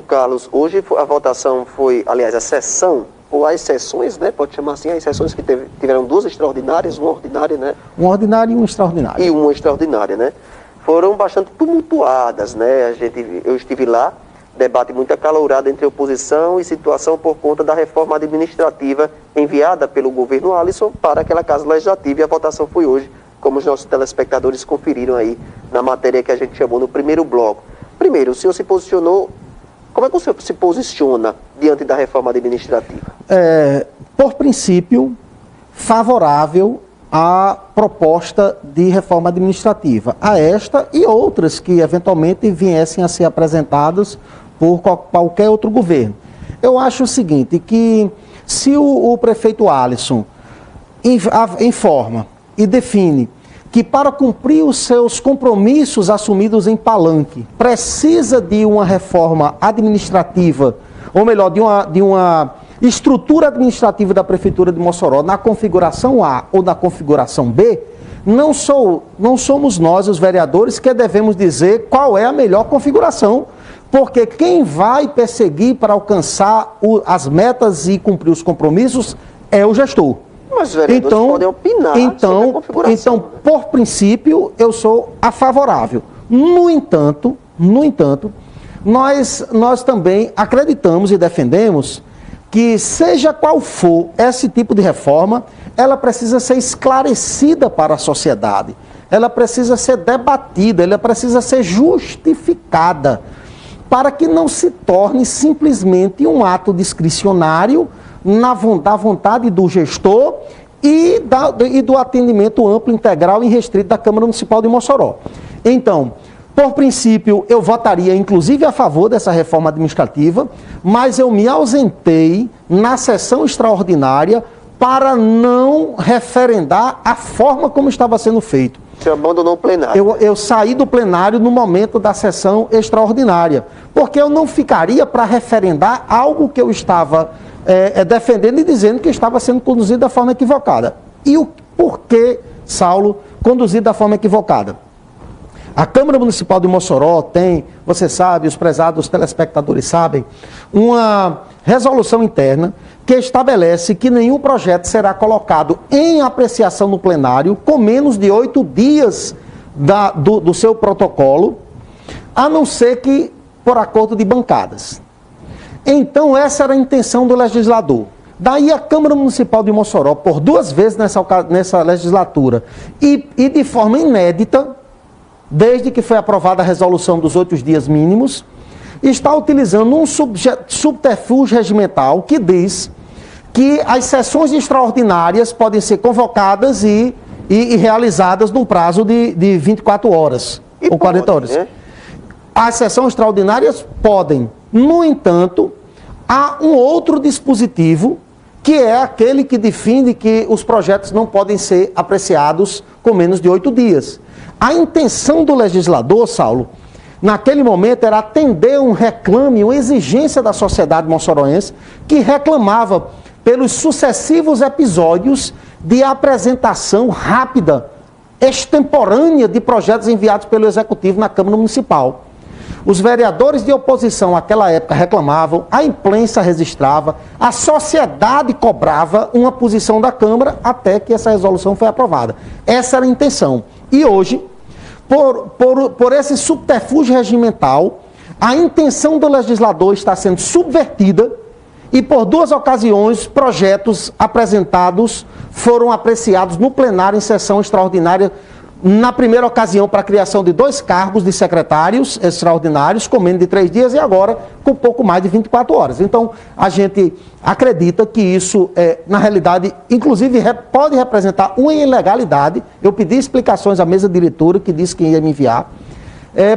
Carlos, hoje a votação foi, aliás, a sessão, ou as sessões, né, pode chamar assim, as sessões que tiveram duas extraordinárias, uma ordinária, né? Uma ordinária e uma extraordinária. E uma extraordinária, né? Foram bastante tumultuadas, né? Eu estive lá, debate muito acalorado entre oposição e situação por conta da reforma administrativa enviada pelo governo Alisson para aquela Casa Legislativa, e a votação foi hoje, como os nossos telespectadores conferiram aí na matéria que a gente chamou no primeiro bloco. Primeiro, o senhor se posicionou, como é que o senhor se posiciona diante da reforma administrativa? Por princípio, favorável à proposta de reforma administrativa, a esta e outras que eventualmente viessem a ser apresentadas por qualquer outro governo. Eu acho o seguinte, que se o prefeito Alisson informa e define que para cumprir os seus compromissos assumidos em Palanque, precisa de uma reforma administrativa, ou melhor, de uma estrutura administrativa da Prefeitura de Mossoró na configuração A ou na configuração B, não somos nós, os vereadores, que devemos dizer qual é a melhor configuração, porque quem vai perseguir para alcançar as metas e cumprir os compromissos é o gestor. Mas os vereadores podem opinar sobre a configuração. Então, por princípio, eu sou a favorável. No entanto, nós também acreditamos e defendemos que, seja qual for esse tipo de reforma, ela precisa ser esclarecida para a sociedade, ela precisa ser debatida, ela precisa ser justificada, para que não se torne simplesmente um ato discricionário da vontade do gestor e do atendimento amplo, integral e restrito da Câmara Municipal de Mossoró. Então, por princípio, eu votaria inclusive a favor dessa reforma administrativa, mas eu me ausentei na sessão extraordinária para não referendar a forma como estava sendo feito. Você abandonou o plenário? Eu saí do plenário no momento da sessão extraordinária, porque eu não ficaria para referendar algo que eu estava defendendo e dizendo que estava sendo conduzido da forma equivocada. E o porquê, Saulo, conduzido da forma equivocada? A Câmara Municipal de Mossoró tem, você sabe, os prezados telespectadores sabem, uma resolução interna que estabelece que nenhum projeto será colocado em apreciação no plenário com menos de 8 dias do seu protocolo, a não ser que por acordo de bancadas. Então, essa era a intenção do legislador. Daí a Câmara Municipal de Mossoró, por 2 vezes nessa legislatura, e de forma inédita, desde que foi aprovada a resolução dos 8 dias mínimos, está utilizando um subterfúgio regimental que diz que as sessões extraordinárias podem ser convocadas e realizadas num prazo de 24 horas ou 40 horas. Né? As sessões extraordinárias podem. No entanto, há um outro dispositivo, que é aquele que define que os projetos não podem ser apreciados com menos de 8 dias. A intenção do legislador, Saulo, naquele momento era atender um reclame, uma exigência da sociedade moçoroense, que reclamava pelos sucessivos episódios de apresentação rápida, extemporânea de projetos enviados pelo Executivo na Câmara Municipal. Os vereadores de oposição naquela época reclamavam, a imprensa registrava, a sociedade cobrava uma posição da Câmara até que essa resolução foi aprovada. Essa era a intenção. E hoje, por esse subterfúgio regimental, a intenção do legislador está sendo subvertida e por 2 ocasiões projetos apresentados foram apreciados no plenário em sessão extraordinária. Na primeira ocasião, para a criação de 2 cargos de secretários extraordinários, com menos de 3 dias, e agora com pouco mais de 24 horas. Então, a gente acredita que isso, na realidade, inclusive pode representar uma ilegalidade. Eu pedi explicações à mesa diretora, que disse que ia me enviar,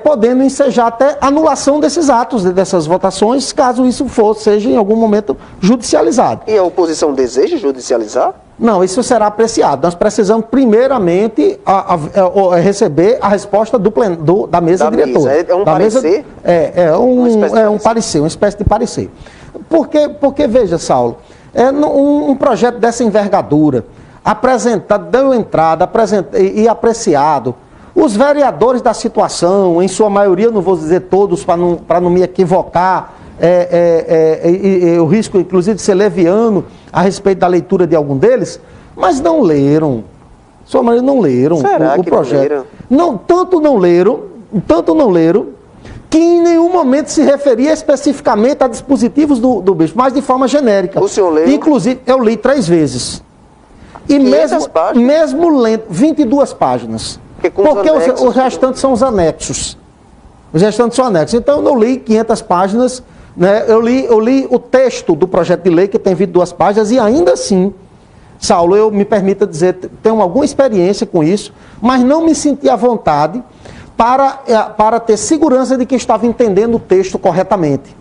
podendo ensejar até anulação desses atos, dessas votações, caso isso seja em algum momento judicializado. E a oposição deseja judicializar? Não, isso será apreciado. Nós precisamos, primeiramente, receber a resposta da mesa diretora. É um parecer? É um parecer, uma espécie de parecer. Porque veja, Saulo, um projeto dessa envergadura, deu entrada e apreciado, os vereadores da situação, em sua maioria, não vou dizer todos para não me equivocar, eu risco, inclusive, de ser leviano a respeito da leitura de algum deles, mas não leram. Sua maneira, não leram o projeto. Tanto não leram, que em nenhum momento se referia especificamente a dispositivos do bispo, mas de forma genérica. O senhor leu? Inclusive, eu li 3 vezes. E mesmo lendo 22 páginas. Porque os restantes são os anexos. Os restantes são anexos. Então, eu não li 500 páginas, né? Eu li o texto do projeto de lei, que tem 22 páginas, e ainda assim, Saulo, eu me permita dizer, tenho alguma experiência com isso, mas não me senti à vontade para ter segurança de que estava entendendo o texto corretamente.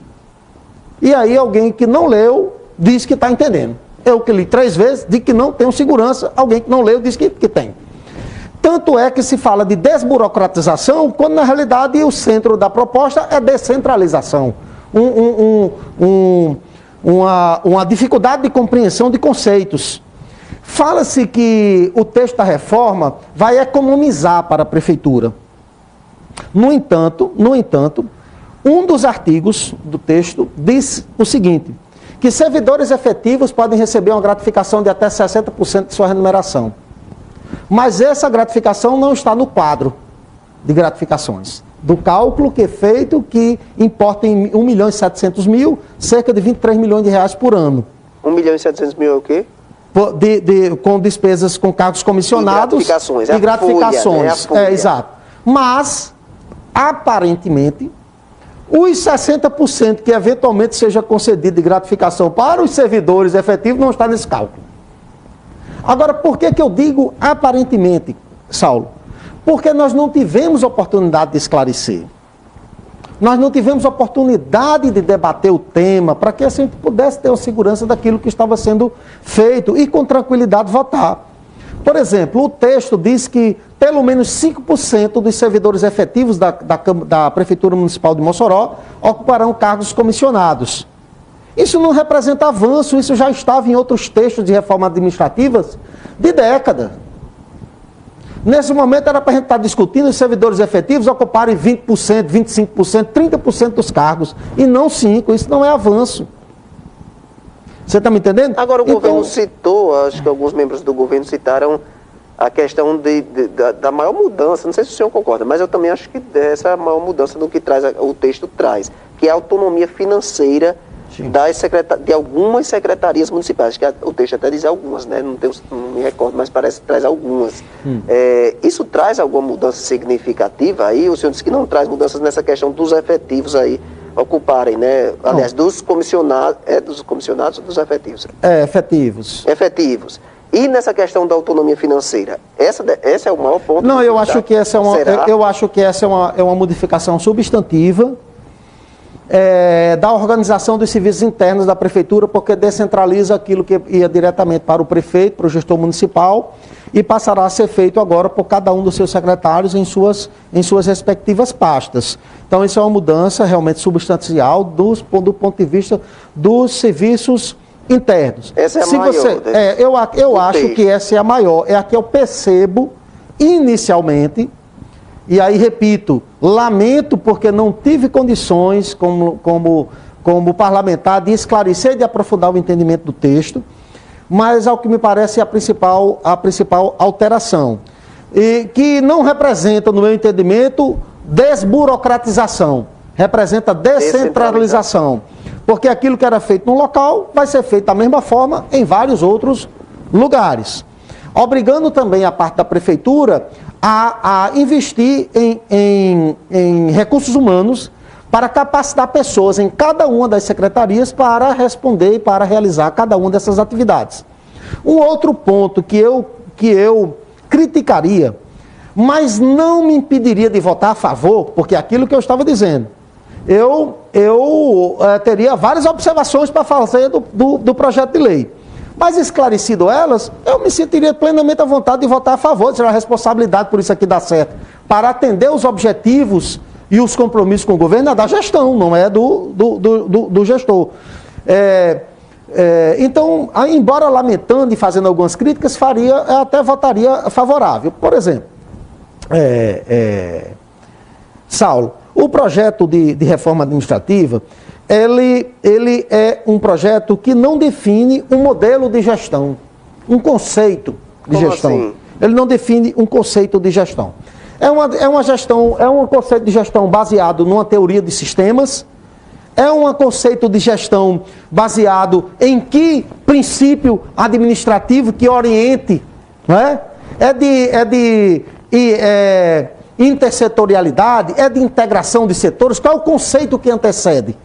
E aí alguém que não leu diz que está entendendo. Eu que li 3 vezes, digo que não tenho segurança, alguém que não leu diz que tem. Tanto é que se fala de desburocratização, quando na realidade o centro da proposta é descentralização. Uma dificuldade de compreensão de conceitos. Fala-se que o texto da reforma vai economizar para a prefeitura. No entanto, um dos artigos do texto diz o seguinte, que servidores efetivos podem receber uma gratificação de até 60% de sua remuneração. Mas essa gratificação não está no quadro de gratificações. Do cálculo que é feito, que importa em 1.700.000, cerca de 23 milhões de reais por ano. 1.700.000 é o quê? Com despesas com cargos comissionados e gratificações. Folha, né? Exato. Mas, aparentemente, os 60% que eventualmente seja concedido de gratificação para os servidores efetivos não está nesse cálculo. Agora, por que eu digo aparentemente, Saulo? Porque nós não tivemos oportunidade de esclarecer. Nós não tivemos oportunidade de debater o tema para que a gente pudesse ter uma segurança daquilo que estava sendo feito e com tranquilidade votar. Por exemplo, o texto diz que pelo menos 5% dos servidores efetivos da Prefeitura Municipal de Mossoró ocuparão cargos comissionados. Isso não representa avanço, isso já estava em outros textos de reforma administrativas de década. Nesse momento era para a gente estar discutindo os servidores efetivos ocuparem 20%, 25%, 30% dos cargos, e não 5%, isso não é avanço. Você está me entendendo? Agora o governo citou, acho que alguns membros do governo citaram a questão da maior mudança, não sei se o senhor concorda, mas eu também acho que essa é a maior mudança do que o texto traz, que é a autonomia financeira de algumas secretarias municipais, que o texto até diz algumas, né? Não me recordo, mas parece que traz algumas. Isso traz alguma mudança significativa aí? O senhor disse que não traz mudanças nessa questão dos efetivos aí ocuparem, né? Aliás, dos comissionados, dos comissionados ou dos efetivos? Efetivos. Efetivos. E nessa questão da autonomia financeira, esse é o maior ponto? Não, eu acho que essa é uma modificação substantiva da organização dos serviços internos da prefeitura, porque descentraliza aquilo que ia diretamente para o prefeito, para o gestor municipal, e passará a ser feito agora por cada um dos seus secretários em suas respectivas pastas. Então, isso é uma mudança realmente substancial do ponto de vista dos serviços internos. Essa é a maior. Eu acho que essa é a maior. É a que eu percebo inicialmente. E aí, repito, lamento porque não tive condições, como parlamentar, de esclarecer e de aprofundar o entendimento do texto, mas, ao que me parece, é a principal alteração. E que não representa, no meu entendimento, desburocratização, representa descentralização. Porque aquilo que era feito num local vai ser feito da mesma forma em vários outros lugares. Obrigando também a parte da prefeitura a investir em recursos humanos para capacitar pessoas em cada uma das secretarias para responder e para realizar cada uma dessas atividades. Um outro ponto que eu criticaria, mas não me impediria de votar a favor, porque é aquilo que eu estava dizendo, eu teria várias observações para fazer do projeto de lei. Mas, esclarecido elas, eu me sentiria plenamente à vontade de votar a favor, de tirar a responsabilidade por isso aqui dar certo, para atender os objetivos e os compromissos com o governo é da gestão, não é do gestor. Então, embora lamentando e fazendo algumas críticas, eu até votaria favorável. Por exemplo, Saulo, o projeto de reforma administrativa, ele é um projeto que não define um modelo de gestão, um conceito de Como gestão. assim? Ele não define um conceito de gestão. É um conceito de gestão baseado numa teoria de sistemas, é um conceito de gestão baseado em que princípio administrativo que oriente, não é? É de intersetorialidade, é de integração de setores. Qual é o conceito que antecede?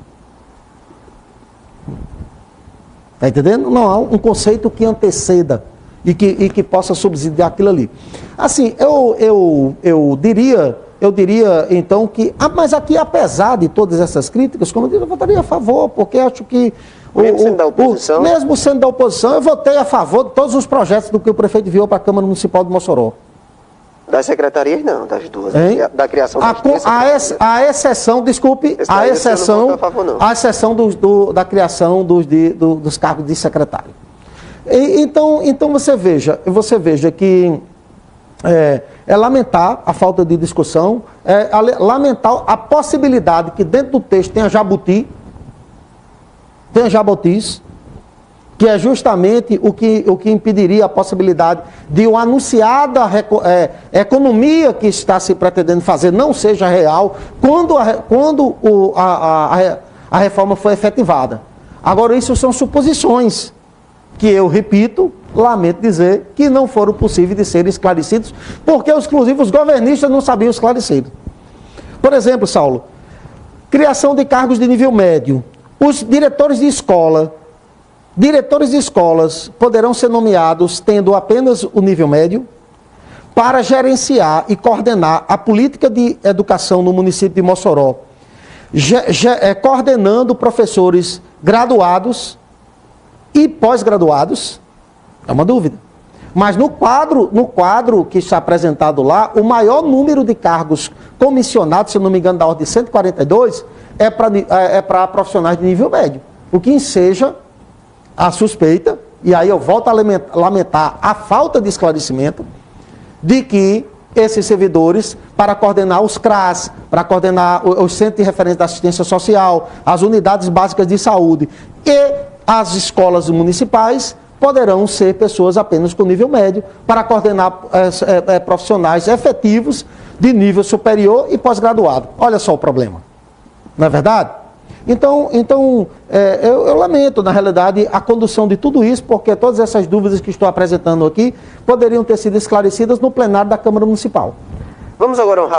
Está entendendo? Não há um conceito que anteceda e que possa subsidiar aquilo ali. Assim, eu diria então que, mas aqui, apesar de todas essas críticas, como eu disse, eu votaria a favor, porque acho que mesmo sendo da oposição, mesmo sendo da oposição, eu votei a favor de todos os projetos do que o prefeito enviou para a Câmara Municipal de Mossoró. Das secretarias não, das duas, da criação das a exceção, desculpe, a exceção da criação dos cargos de secretário. Então você veja que é lamentar a falta de discussão, lamentar a possibilidade que dentro do texto tenha jabutis, que é justamente o que impediria a possibilidade de uma anunciada economia que está se pretendendo fazer não seja real quando a reforma foi efetivada. Agora, isso são suposições que eu repito, lamento dizer, que não foram possíveis de serem esclarecidos, porque inclusive os governistas não sabiam esclarecer. Por exemplo, Saulo, criação de cargos de nível médio. Os diretores de escolas poderão ser nomeados tendo apenas o nível médio para gerenciar e coordenar a política de educação no município de Mossoró, coordenando professores graduados e pós-graduados. É uma dúvida. Mas no quadro que está apresentado lá, o maior número de cargos comissionados, se não me engano, da ordem de 142, é para profissionais de nível médio. O que enseja a suspeita, e aí eu volto a lamentar a falta de esclarecimento, de que esses servidores, para coordenar os CRAS, para coordenar os Centros de Referência da Assistência Social, as unidades básicas de saúde e as escolas municipais, poderão ser pessoas apenas com nível médio, para coordenar profissionais efetivos de nível superior e pós-graduado. Olha só o problema. Não é verdade? Então eu lamento, na realidade, a condução de tudo isso, porque todas essas dúvidas que estou apresentando aqui poderiam ter sido esclarecidas no plenário da Câmara Municipal. Vamos agora